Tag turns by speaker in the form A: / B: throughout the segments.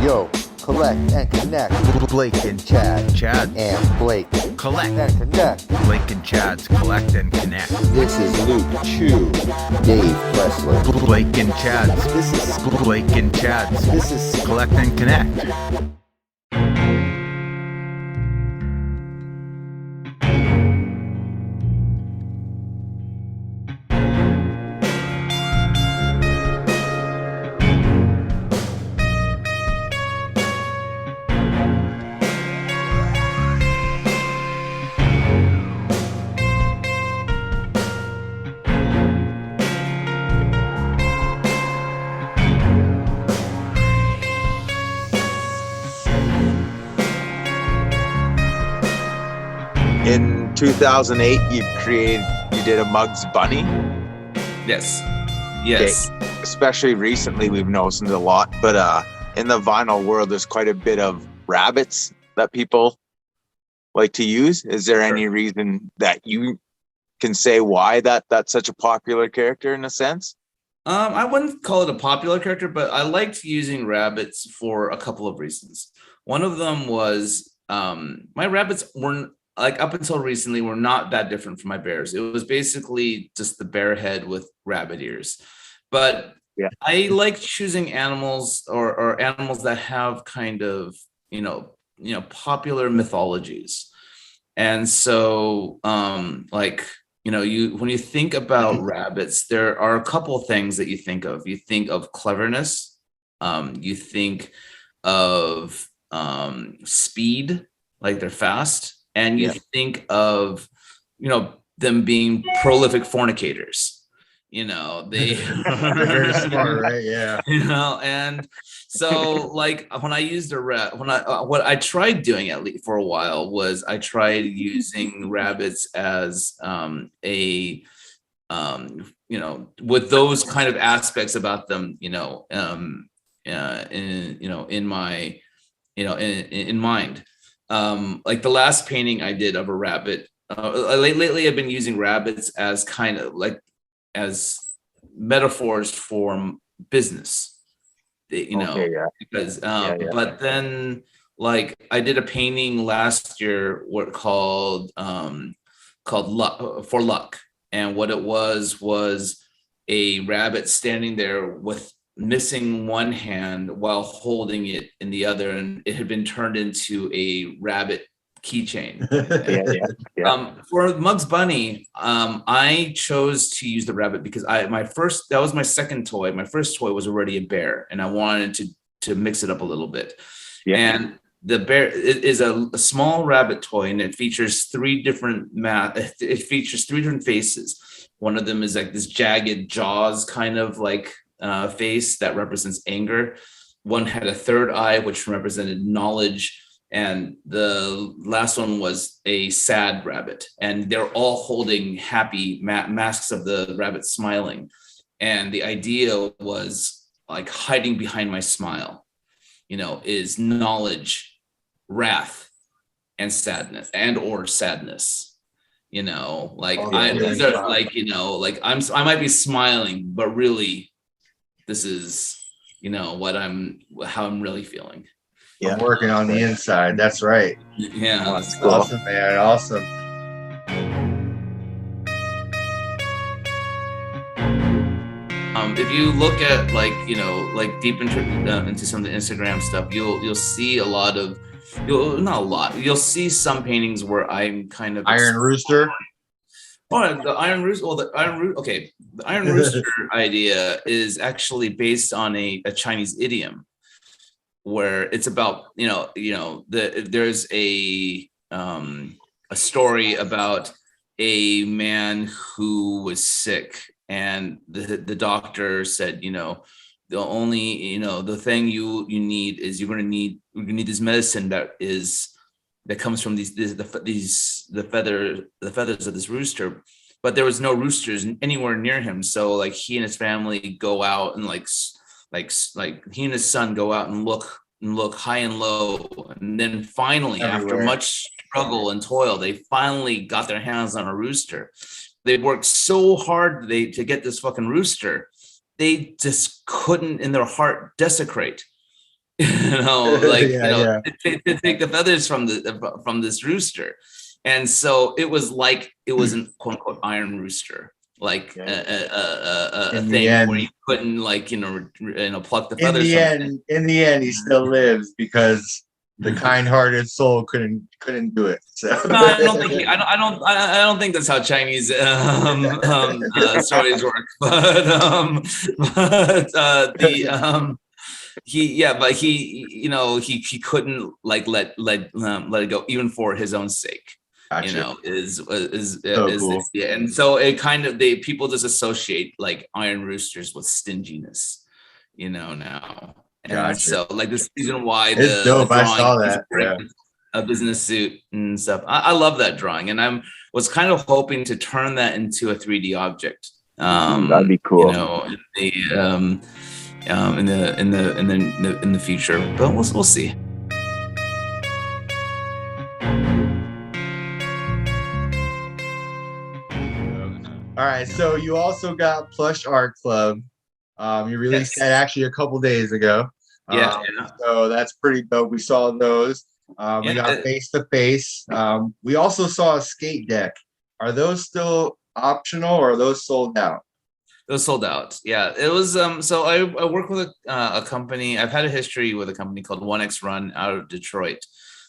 A: Yo, collect and connect.
B: Blake and Chad. Chad.
A: And Blake.
B: Collect
A: and connect.
B: Blake and Chad's Collect and Connect.
A: This is Luke Chew. Dave Presley.
B: Blake and Chad's.
A: This is
B: Blake and Chad's.
A: This is
B: Collect and Connect.
C: In 2008, you did a Mugs Bunny.
D: Yes.
C: Okay. Especially recently, we've noticed it a lot. But in the vinyl world, there's quite a bit of rabbits that people like to use. Is there any reason that you can say why that's such a popular character in a sense?
D: I wouldn't call it a popular character, but I liked using rabbits for a couple of reasons. One of them was my rabbits weren't, like, up until recently, were not that different from my bears. It was basically just the bear head with rabbit ears. But yeah, I like choosing animals or animals that have kind of, popular mythologies. And so, when you think about rabbits, there are a couple of things that you think of. You think of cleverness. You think of speed, like they're fast. And you think of, them being prolific fornicators. They
B: very smart, right? Yeah.
D: And so, like, when I used what I tried doing at least for a while was I tried using rabbits as with those kind of aspects about them, in mind. Like the last painting I did of a rabbit. Lately, I've been using rabbits as kind of like as metaphors for business. Because but then, like, I did a painting last year called Luck for Luck, and what it was a rabbit standing there with missing one hand while holding it in the other, and it had been turned into a rabbit keychain. For Mugs Bunny, I chose to use the rabbit because that was my second toy. My first toy was already a bear, and I wanted to mix it up a little bit. And the bear is a small rabbit toy, and it features three different faces. One of them is like this jagged jaws kind of like face that represents anger. One had a third eye, which represented knowledge. And the last one was a sad rabbit. And they're all holding happy masks of the rabbit smiling. And the idea was, like, hiding behind my smile, is knowledge, wrath, and sadness, or sadness. I might be smiling, but really, this is, how I'm really feeling.
B: I'm working on the inside. That's right.
D: Yeah.
B: That's cool. Awesome, man. Awesome.
D: If you look at deep into some of the Instagram stuff, you'll see a lot of, you'll see some paintings where I'm kind of
B: Iron Rooster.
D: Oh, the Iron Rooster. Well, the Iron Rooster idea is actually based on a Chinese idiom, where it's about there's a story about a man who was sick, and the doctor said, the only the thing you need is you're gonna need this medicine that comes from the feathers of this rooster. But there was no roosters anywhere near him, so like he and his family go out and like he and his son go out and look high and low, and then finally, after much struggle and toil, they finally got their hands on a rooster. They worked so hard to get this fucking rooster. They just couldn't, in their heart, desecrate like
B: Yeah,
D: to take the feathers from this rooster. And so it was like it was an quote unquote Iron Rooster, like a
B: In the
D: thing where
B: end,
D: you couldn't like pluck the feathers from it.
B: in the end, he still lives because the kind-hearted soul couldn't do it. So
D: No, I don't think I don't think that's how Chinese stories work. But the but he couldn't like let it go even for his own sake.
B: Gotcha.
D: Is
B: cool.
D: yeah, and so it kind of people just associate like Iron Roosters with stinginess, now. And
B: Gotcha.
D: so like this reason why
B: It's
D: the
B: dope. I
D: drawing
B: saw
D: is
B: that. Yeah.
D: a business suit and stuff. I love that drawing, and was kind of hoping to turn that into a 3D object.
C: That'd be cool.
D: In the future, but we'll see.
B: All right. So you also got Plush Art Club. You released that actually a couple days ago.
D: Yeah.
B: So that's pretty dope. We saw those. We got Face to Face. We also saw a skate deck. Are those still optional or are those sold out?
D: It was sold out. Yeah, it was. So I work with a company. I've had a history with a company called 1X Run out of Detroit.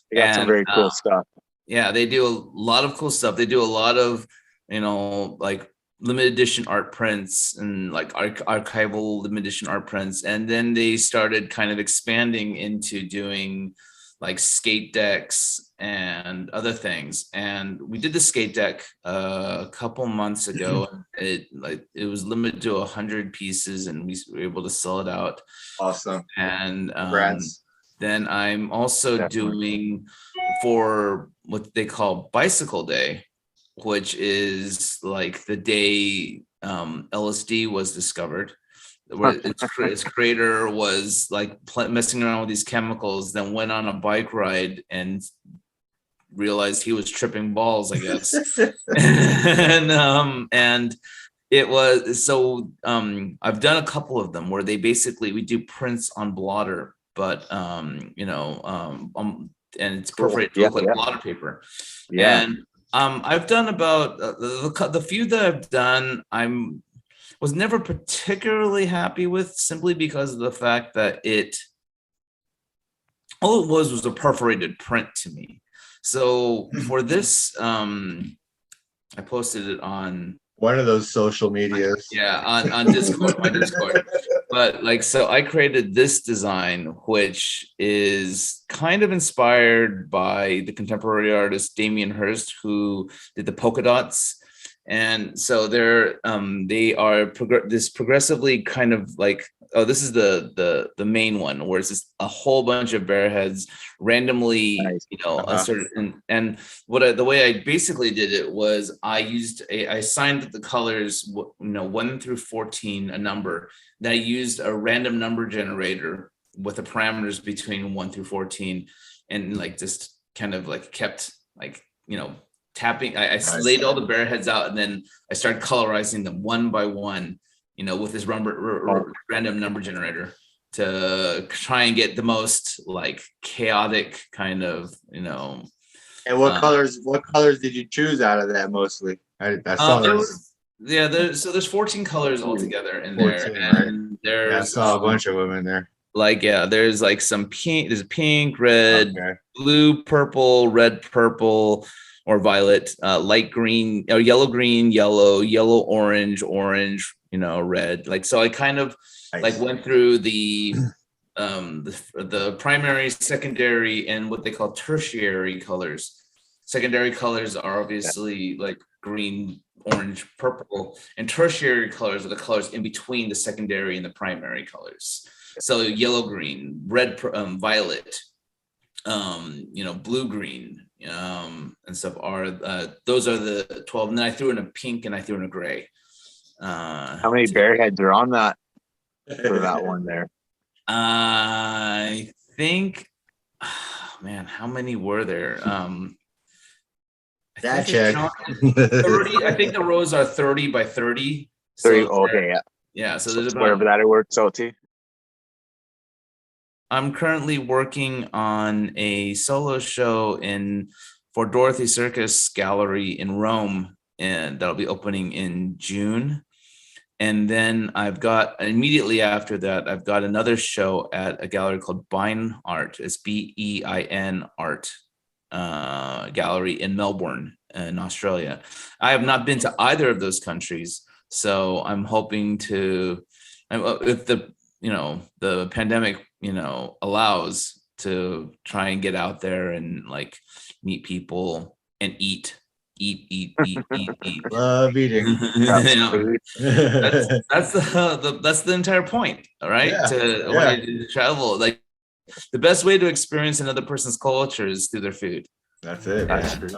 C: They got some very cool stuff.
D: Yeah, they do a lot of cool stuff. They do a lot of, like limited edition art prints and like archival limited edition art prints. And then they started kind of expanding into doing like skate decks and other things. And we did the skate deck a couple months ago. It was limited to 100 pieces, and we were able to sell it out.
B: Awesome.
D: And then I'm also doing for what they call Bicycle Day, which is like the day LSD was discovered, where its creator was like messing around with these chemicals, then went on a bike ride and realized he was tripping balls, I guess. and it was so I've done a couple of them where we do prints on blotter, but and it's perforated to look like blotter paper.
C: Yeah.
D: And I've done about the few that I've done, was never particularly happy with, simply because of the fact that all it was a perforated print to me. So for this, I posted it on
B: one of those social medias.
D: Yeah, on Discord, my Discord. But so I created this design, which is kind of inspired by the contemporary artist Damien Hirst, who did the polka dots. And so they are this progressively kind of like, this is the main one, where it's just a whole bunch of bear heads randomly, and the way I basically did it was I assigned the colors, 1 through 14, a number. Then I used a random number generator with the parameters between 1 through 14, and just kind of kept tapping. I laid all the bear heads out, and then I started colorizing them one by one, with this random number generator to try and get the most chaotic kind of,
B: And what colors did you choose out of that mostly? I saw
D: there's 14 colors altogether in 14, there, and
B: I saw a bunch of them in there.
D: There's some pink. There's pink, red, blue, purple, red, purple, or violet, light green, or yellow, green, yellow, orange, red. So I kind of went through the primary, secondary, and what they call tertiary colors. Secondary colors are obviously green, orange, purple, and tertiary colors are the colors in between the secondary and the primary colors. So yellow, green, red, violet, blue, green, and stuff those are the 12. And then I threw in a pink and I threw in a gray.
C: How many bear heads are on that for that one there?
D: I think, how many were there?
B: That check.
D: 30. I think the rows are 30 by 30.
C: 30. Okay, yeah.
D: Yeah. So there's
C: wherever that it works out to.
D: I'm currently working on a solo show for Dorothy Circus Gallery in Rome, and that'll be opening in June. And then immediately after that, I've got another show at a gallery called Bein Art. It's BEIN Art gallery in Melbourne in Australia. I have not been to either of those countries, so I'm hoping to, if the pandemic allows, to try and get out there and like meet people and eat.
B: Love eating.
D: That's the entire point, all right?
B: Yeah,
D: When you travel, like the best way to experience another person's culture is through their food.
B: That's it.
C: That's
B: Man.
C: true.